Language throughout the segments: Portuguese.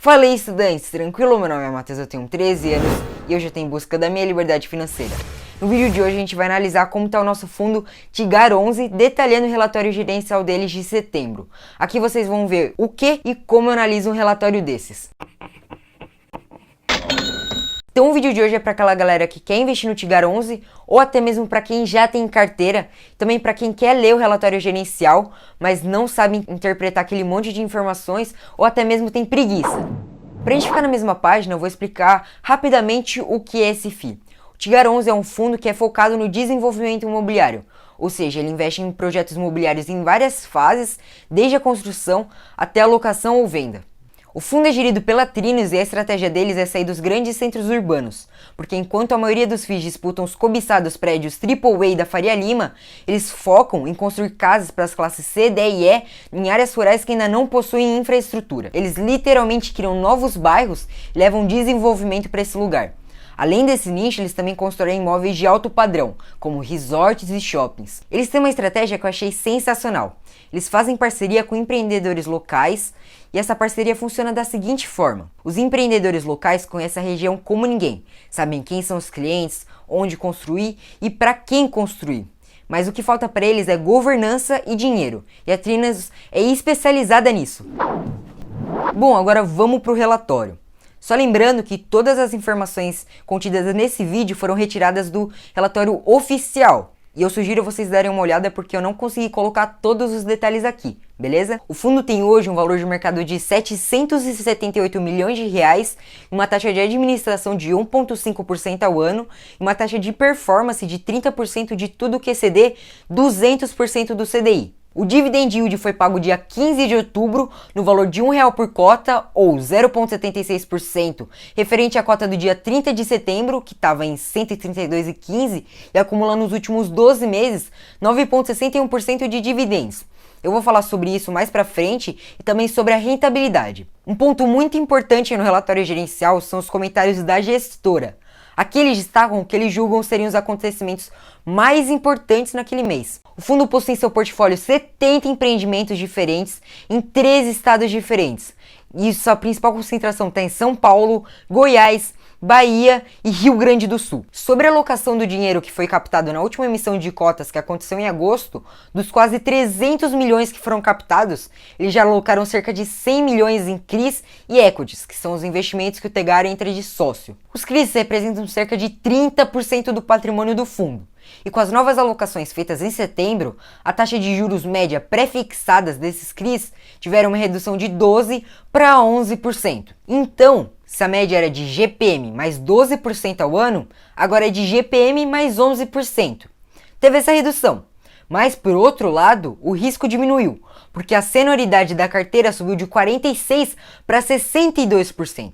Fala aí, estudantes, tranquilo? Meu nome é Matheus, eu tenho 13 anos e hoje eu estou em busca da minha liberdade financeira. No vídeo de hoje a gente vai analisar como está o nosso fundo Tigar 11, detalhando o relatório gerencial deles de setembro. Aqui vocês vão ver o que e como eu analiso um relatório desses. Então o vídeo de hoje é para aquela galera que quer investir no Tigar 11 ou até mesmo para quem já tem carteira, também para quem quer ler o relatório gerencial, mas não sabe interpretar aquele monte de informações ou até mesmo tem preguiça. Para a gente ficar na mesma página, eu vou explicar rapidamente o que é esse FII. O Tigar 11 é um fundo que é focado no desenvolvimento imobiliário, ou seja, ele investe em projetos imobiliários em várias fases, desde a construção até a locação ou venda. O fundo é gerido pela Trinos e a estratégia deles é sair dos grandes centros urbanos, porque enquanto a maioria dos FIIs disputam os cobiçados prédios AAA da Faria Lima, eles focam em construir casas para as classes C, D e E em áreas rurais que ainda não possuem infraestrutura. Eles literalmente criam novos bairros e levam desenvolvimento para esse lugar. Além desse nicho, eles também constroem imóveis de alto padrão, como resorts e shoppings. Eles têm uma estratégia que eu achei sensacional. Eles fazem parceria com empreendedores locais e essa parceria funciona da seguinte forma. Os empreendedores locais conhecem a região como ninguém, sabem quem são os clientes, onde construir e para quem construir. Mas o que falta para eles é governança e dinheiro, e a Trinos é especializada nisso. Bom, agora vamos para o relatório. Só lembrando que todas as informações contidas nesse vídeo foram retiradas do relatório oficial. E eu sugiro vocês darem uma olhada porque eu não consegui colocar todos os detalhes aqui, beleza? O fundo tem hoje um valor de mercado de 778 milhões de reais, uma taxa de administração de 1,5% ao ano e uma taxa de performance de 30% de tudo que exceder 200% do CDI. O dividend yield foi pago dia 15 de outubro no valor de R$1 por cota, ou 0,76%, referente à cota do dia 30 de setembro, que estava em 132,15 e acumula nos últimos 12 meses 9,61% de dividendos. Eu vou falar sobre isso mais pra frente e também sobre a rentabilidade. Um ponto muito importante no relatório gerencial são os comentários da gestora. Aqui eles destacam o que eles julgam seriam os acontecimentos mais importantes naquele mês. O fundo possui em seu portfólio 70 empreendimentos diferentes em 13 estados diferentes. E sua principal concentração está em São Paulo, Goiás, Bahia e Rio Grande do Sul. Sobre a alocação do dinheiro que foi captado na última emissão de cotas que aconteceu em agosto, dos quase 300 milhões que foram captados, eles já alocaram cerca de 100 milhões em CRIs e equities, que são os investimentos que o Tigar entra de sócio. Os CRIs representam cerca de 30% do patrimônio do fundo. E com as novas alocações feitas em setembro, a taxa de juros média pré-fixadas desses CRIs tiveram uma redução de 12% para 11%. Então, se a média era de GPM mais 12% ao ano, agora é de GPM mais 11%. Teve essa redução. Mas, por outro lado, o risco diminuiu, porque a senioridade da carteira subiu de 46% para 62%.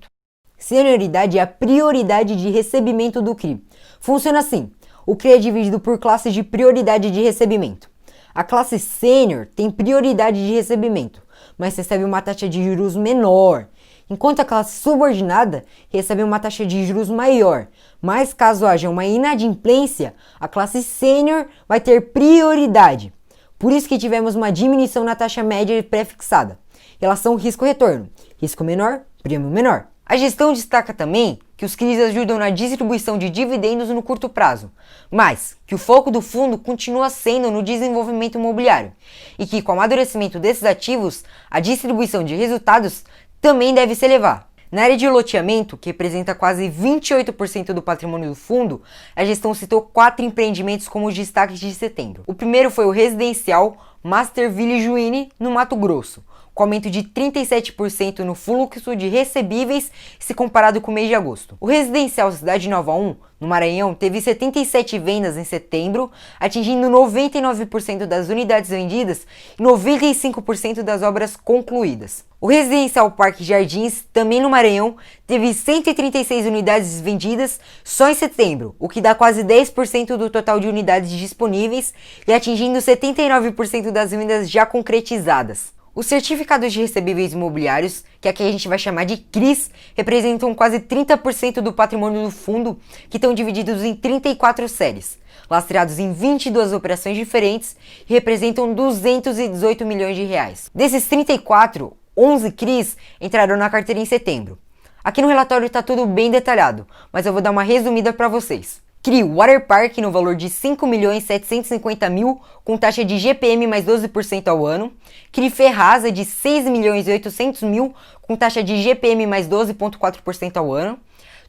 Senioridade é a prioridade de recebimento do CRI. Funciona assim. O CRI é dividido por classes de prioridade de recebimento. A classe sênior tem prioridade de recebimento, mas recebe uma taxa de juros menor, enquanto a classe subordinada recebe uma taxa de juros maior. Mas caso haja uma inadimplência, a classe sênior vai ter prioridade. Por isso que tivemos uma diminuição na taxa média pré-fixada. Relação risco-retorno. Risco menor, prêmio menor. A gestão destaca também que os CRIs ajudam na distribuição de dividendos no curto prazo, mas que o foco do fundo continua sendo no desenvolvimento imobiliário e que com o amadurecimento desses ativos, a distribuição de resultados também deve se elevar. Na área de loteamento, que representa quase 28% do patrimônio do fundo, a gestão citou 4 empreendimentos como os destaques de setembro. O primeiro foi o residencial Masterville Juíne, no Mato Grosso, com aumento de 37% no fluxo de recebíveis se comparado com o mês de agosto. O residencial Cidade Nova 1, no Maranhão, teve 77 vendas em setembro, atingindo 99% das unidades vendidas e 95% das obras concluídas. O residencial Parque Jardins, também no Maranhão, teve 136 unidades vendidas só em setembro, o que dá quase 10% do total de unidades disponíveis e atingindo 79% das vendas já concretizadas. Os certificados de recebíveis imobiliários, que aqui a gente vai chamar de CRIs, representam quase 30% do patrimônio do fundo, que estão divididos em 34 séries, lastreados em 22 operações diferentes e representam 218 milhões de reais. Desses 34, 11 CRIs entraram na carteira em setembro. Aqui no relatório está tudo bem detalhado, mas eu vou dar uma resumida para vocês. CRI Waterpark no valor de 5.750.000 com taxa de GPM mais 12% ao ano. CRI Ferrasa de 6.800.000 com taxa de GPM mais 12,4% ao ano.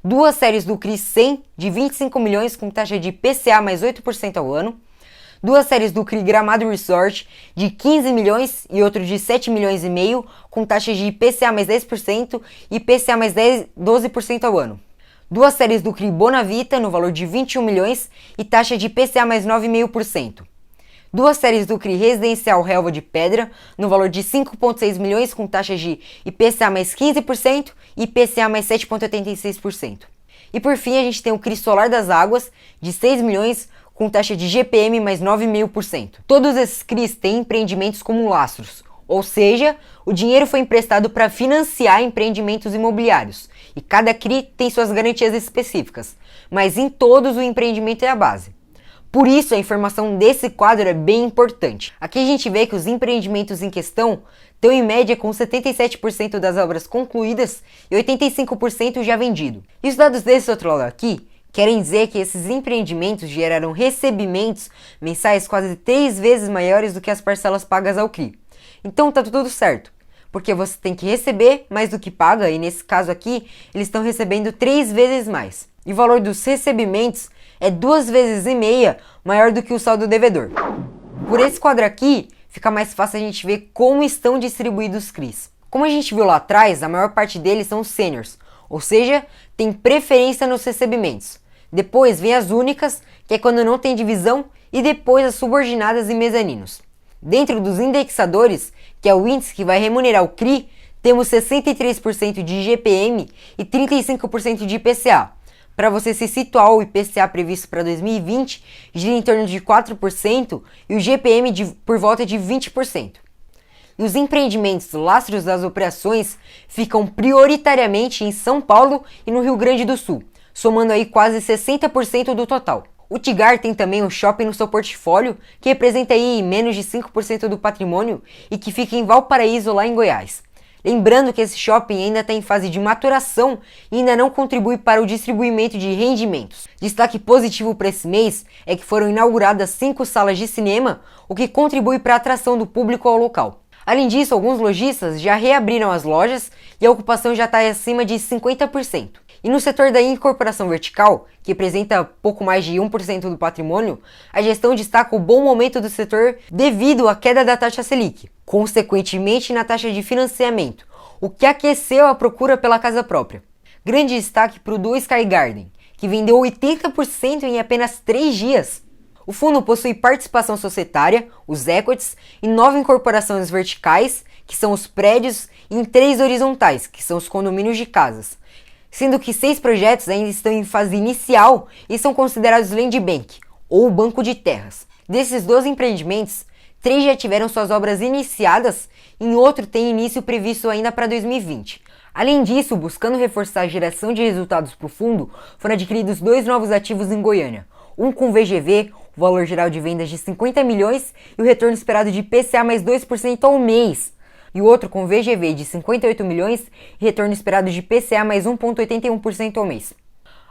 Duas séries do CRI 100 de 25 milhões com taxa de IPCA mais 8% ao ano. Duas séries do CRI Gramado Resort de 15 milhões e outro de 7 milhões e meio com taxa de IPCA mais 10% e IPCA mais 12% ao ano. Duas séries do CRI Bonavita no valor de 21 milhões e taxa de IPCA mais 9,5%. Duas séries do CRI Residencial Relva de Pedra no valor de 5,6 milhões com taxa de IPCA mais 15% e IPCA mais 7,86%. E por fim a gente tem o CRI Solar das Águas de 6 milhões com taxa de GPM mais 9,5%. Todos esses CRIs têm empreendimentos como lastros, ou seja, o dinheiro foi emprestado para financiar empreendimentos imobiliários, e cada CRI tem suas garantias específicas, mas em todos o empreendimento é a base. Por isso a informação desse quadro é bem importante. Aqui a gente vê que os empreendimentos em questão estão em média com 77% das obras concluídas e 85% já vendido. E os dados desse outro lado aqui querem dizer que esses empreendimentos geraram recebimentos mensais quase 3 vezes maiores do que as parcelas pagas ao CRI. Então tá tudo certo, porque você tem que receber mais do que paga, e nesse caso aqui, eles estão recebendo 3 vezes mais. E o valor dos recebimentos é 2,5 vezes maior do que o saldo devedor. Por esse quadro aqui, fica mais fácil a gente ver como estão distribuídos os CRIs. Como a gente viu lá atrás, a maior parte deles são sêniors, ou seja, tem preferência nos recebimentos. Depois vem as únicas, que é quando não tem divisão, e depois as subordinadas e mezaninos. Dentro dos indexadores, que é o índice que vai remunerar o CRI, temos 63% de GPM e 35% de IPCA. Para você se situar, o IPCA previsto para 2020 gira em torno de 4% e o GPM por volta de 20%. E os empreendimentos lastros das operações ficam prioritariamente em São Paulo e no Rio Grande do Sul, somando aí quase 60% do total. O Tigar tem também um shopping no seu portfólio, que representa aí menos de 5% do patrimônio e que fica em Valparaíso, lá em Goiás. Lembrando que esse shopping ainda está em fase de maturação e ainda não contribui para o distribuimento de rendimentos. Destaque positivo para esse mês é que foram inauguradas 5 salas de cinema, o que contribui para a atração do público ao local. Além disso, alguns lojistas já reabriram as lojas e a ocupação já está acima de 50%. E no setor da incorporação vertical, que representa pouco mais de 1% do patrimônio, a gestão destaca o bom momento do setor devido à queda da taxa Selic, consequentemente na taxa de financiamento, o que aqueceu a procura pela casa própria. Grande destaque para o do Sky Garden, que vendeu 80% em apenas 3 dias. O fundo possui participação societária, os equities, em 9 incorporações verticais, que são os prédios, e em 3 horizontais, que são os condomínios de casas, sendo que 6 projetos ainda estão em fase inicial e são considerados land bank, ou banco de terras. Desses 12 empreendimentos, 3 já tiveram suas obras iniciadas e outro tem início previsto ainda para 2020. Além disso, buscando reforçar a geração de resultados para o fundo, foram adquiridos 2 novos ativos em Goiânia, um com VGV, o valor geral de vendas de 50 milhões e o retorno esperado de IPCA mais 2% ao mês, e o outro com VGV de 58 milhões e retorno esperado de IPCA mais 1,81% ao mês.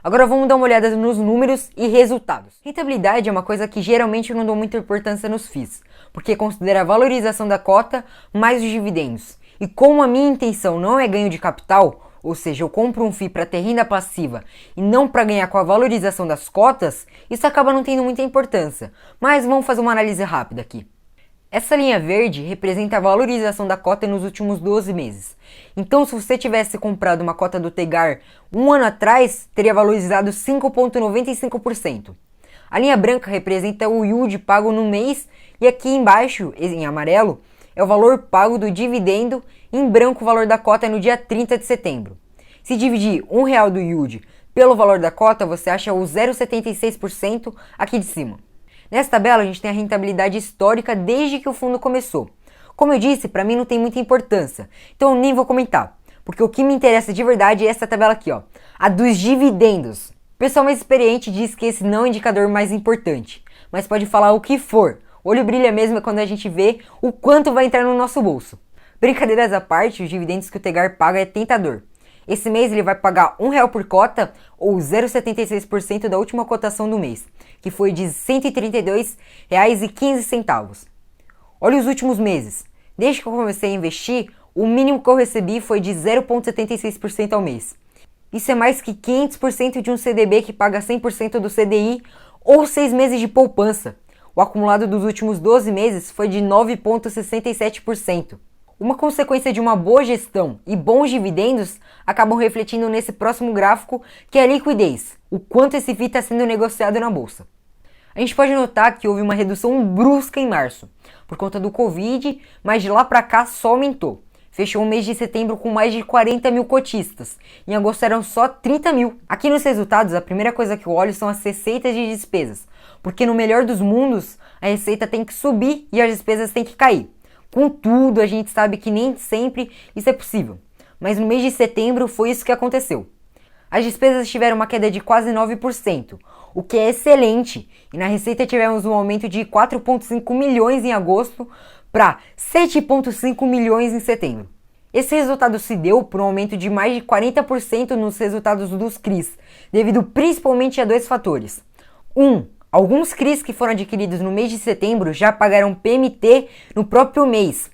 Agora vamos dar uma olhada nos números e resultados. Rentabilidade é uma coisa que geralmente eu não dou muita importância nos FIIs, porque considera a valorização da cota mais os dividendos. E como a minha intenção não é ganho de capital, ou seja, eu compro um FII para ter renda passiva e não para ganhar com a valorização das cotas, isso acaba não tendo muita importância. Mas vamos fazer uma análise rápida aqui. Essa linha verde representa a valorização da cota nos últimos 12 meses. Então, se você tivesse comprado uma cota do Tegar um ano atrás, teria valorizado 5,95%. A linha branca representa o yield pago no mês e aqui embaixo, em amarelo, é o valor pago do dividendo, em branco o valor da cota no dia 30 de setembro. Se dividir R$1 do yield pelo valor da cota, você acha o 0,76% aqui de cima. Nessa tabela a gente tem a rentabilidade histórica desde que o fundo começou. Como eu disse, para mim não tem muita importância, então eu nem vou comentar, porque o que me interessa de verdade é essa tabela aqui, ó, a dos dividendos. O pessoal mais experiente diz que esse não é o indicador mais importante, mas pode falar o que for. O olho brilha mesmo quando a gente vê o quanto vai entrar no nosso bolso. Brincadeiras à parte, os dividendos que o Tegar paga é tentador. Esse mês ele vai pagar R$1 por cota ou 0,76% da última cotação do mês, que foi de R$ 132,15. Olha os últimos meses. Desde que eu comecei a investir, o mínimo que eu recebi foi de 0,76% ao mês. Isso é mais que 500% de um CDB que paga 100% do CDI ou 6 meses de poupança. O acumulado dos últimos 12 meses foi de 9,67%. Uma consequência de uma boa gestão e bons dividendos acabam refletindo nesse próximo gráfico, que é a liquidez, o quanto esse FII está sendo negociado na bolsa. A gente pode notar que houve uma redução brusca em março, por conta do Covid, mas de lá para cá só aumentou. Fechou o mês de setembro com mais de 40 mil cotistas. Em agosto eram só 30 mil. Aqui nos resultados, a primeira coisa que eu olho são as receitas de despesas. Porque no melhor dos mundos, a receita tem que subir e as despesas têm que cair. Contudo, a gente sabe que nem sempre isso é possível. Mas no mês de setembro foi isso que aconteceu. As despesas tiveram uma queda de quase 9%, o que é excelente. E na receita tivemos um aumento de 4,5 milhões em agosto para 7,5 milhões em setembro. Esse resultado se deu por um aumento de mais de 40% nos resultados dos CRIs, devido principalmente a dois fatores. Alguns CRIs que foram adquiridos no mês de setembro já pagaram PMT no próprio mês.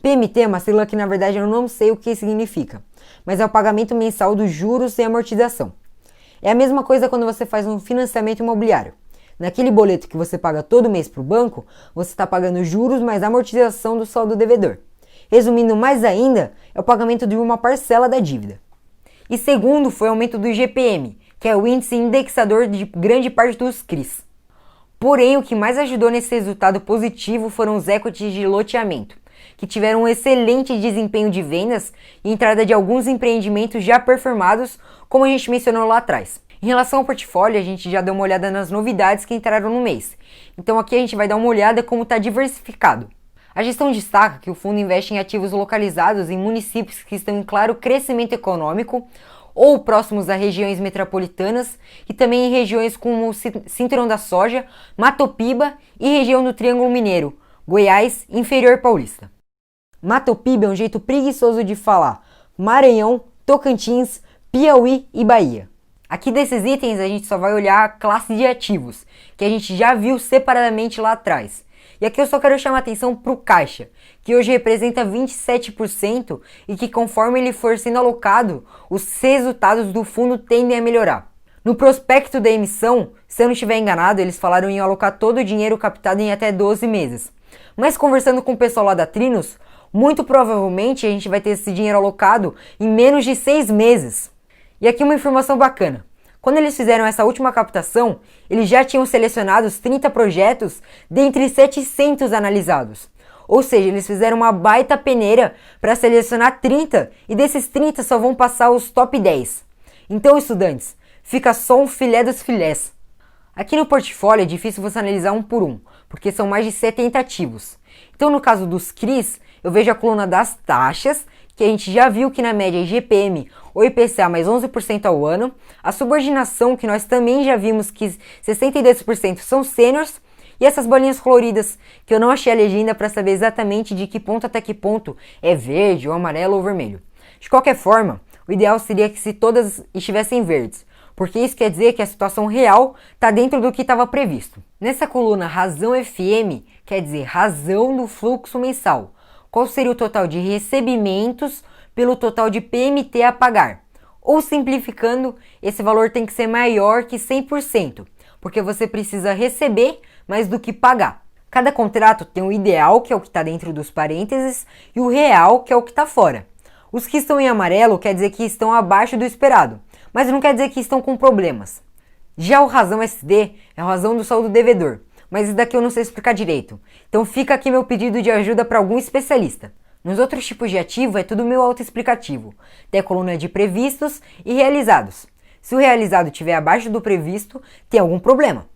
PMT é uma sigla que na verdade eu não sei o que significa, mas é o pagamento mensal dos juros e amortização. É a mesma coisa quando você faz um financiamento imobiliário. Naquele boleto que você paga todo mês para o banco, você está pagando juros mais amortização do saldo devedor. Resumindo mais ainda, é o pagamento de uma parcela da dívida. E segundo foi o aumento do IGPM, que é o índice indexador de grande parte dos CRIs. Porém, o que mais ajudou nesse resultado positivo foram os equities de loteamento, que tiveram um excelente desempenho de vendas e entrada de alguns empreendimentos já performados, como a gente mencionou lá atrás. Em relação ao portfólio, a gente já deu uma olhada nas novidades que entraram no mês. Então aqui a gente vai dar uma olhada como está diversificado. A gestão destaca que o fundo investe em ativos localizados em municípios que estão em claro crescimento econômico ou próximos a regiões metropolitanas e também em regiões como o Cinturão da Soja, Matopiba e região do Triângulo Mineiro, Goiás e Inferior Paulista. Matopiba é um jeito preguiçoso de falar Maranhão, Tocantins, Piauí e Bahia. Aqui desses itens a gente só vai olhar a classe de ativos, que a gente já viu separadamente lá atrás. E aqui eu só quero chamar a atenção para o caixa, que hoje representa 27% e que conforme ele for sendo alocado, os resultados do fundo tendem a melhorar. No prospecto da emissão, se eu não estiver enganado, eles falaram em alocar todo o dinheiro captado em até 12 meses. Mas conversando com o pessoal lá da Trinos, muito provavelmente a gente vai ter esse dinheiro alocado em menos de 6 meses. E aqui uma informação bacana. Quando eles fizeram essa última captação, eles já tinham selecionado os 30 projetos dentre 700 analisados. Ou seja, eles fizeram uma baita peneira para selecionar 30 e desses 30 só vão passar os top 10. Então, estudantes, fica só um filé dos filés. Aqui no portfólio é difícil você analisar um por um, porque são mais de 70 ativos. Então, no caso dos CRIs, eu vejo a coluna das taxas, que a gente já viu que na média é IGPM ou IPCA mais 11% ao ano, a subordinação, que nós também já vimos que 62% são sêniors, e essas bolinhas coloridas, que eu não achei a legenda para saber exatamente de que ponto até que ponto é verde ou amarelo ou vermelho. De qualquer forma, o ideal seria que se todas estivessem verdes, porque isso quer dizer que a situação real está dentro do que estava previsto. Nessa coluna razão FM, quer dizer razão do fluxo mensal. Qual seria o total de recebimentos pelo total de PMT a pagar? Ou simplificando, esse valor tem que ser maior que 100%, porque você precisa receber mais do que pagar. Cada contrato tem o ideal, que é o que está dentro dos parênteses, e o real, que é o que está fora. Os que estão em amarelo quer dizer que estão abaixo do esperado, mas não quer dizer que estão com problemas. Já o razão SD é a razão do saldo devedor, mas isso daqui eu não sei explicar direito. Então fica aqui meu pedido de ajuda para algum especialista. Nos outros tipos de ativo é tudo meio autoexplicativo. Tem a coluna de previstos e realizados. Se o realizado estiver abaixo do previsto, tem algum problema.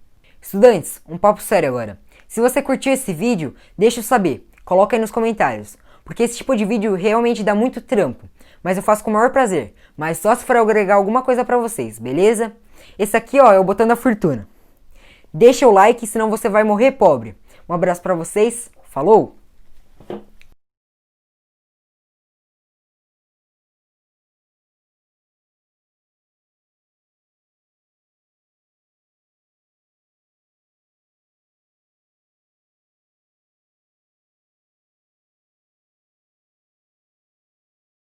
Estudantes, um papo sério agora. Se você curtiu esse vídeo, deixa eu saber. Coloca aí nos comentários. Porque esse tipo de vídeo realmente dá muito trampo. Mas eu faço com o maior prazer. Mas só se for agregar alguma coisa pra vocês, beleza? Esse aqui, ó, é o botão da fortuna. Deixa o like, senão você vai morrer pobre. Um abraço pra vocês. Falou!